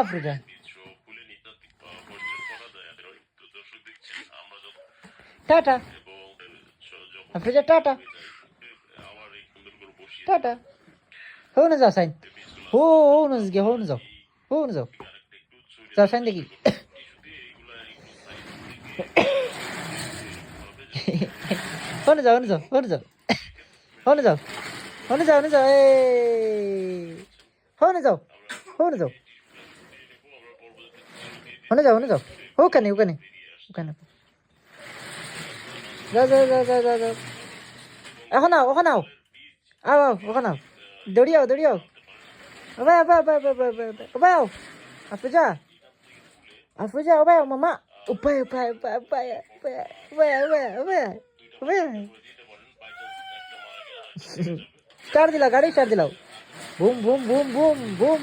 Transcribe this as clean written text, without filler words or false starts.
Africa tata Africa tata tata हो ना जाऊ साईन हो हो ना गे हो ना जाऊ हो ना जाऊ जाऊ साईन देखी हो ना जाऊ हो ना जाऊ हो ना जाऊ हो ना जाऊ हो ना जाऊ हो ना जाऊ हो ना जाऊ हो ना जाऊ हो ना जाऊ हो ना जाऊ हो का नाही हो का नाही हो का नाही যাও যাও যাও যাও যাও যাও এখন আও ওখানে আও আও আও ওখানে আও দৌড়িয়াও দৌড়িয়াও ওবাই ওবাই ওবাই ওবাই ওবাই ওবাই আও আফ্রিজা আফ্রিজা ওবাই আও মামা ওবাই ওবাই ওবাই ওবাই ওবাই ওবাই ওবাই ওবাই স্টার্ট দিলা গাড়ি স্টার্ট দিলাও বুম বুম বুম বুম বুম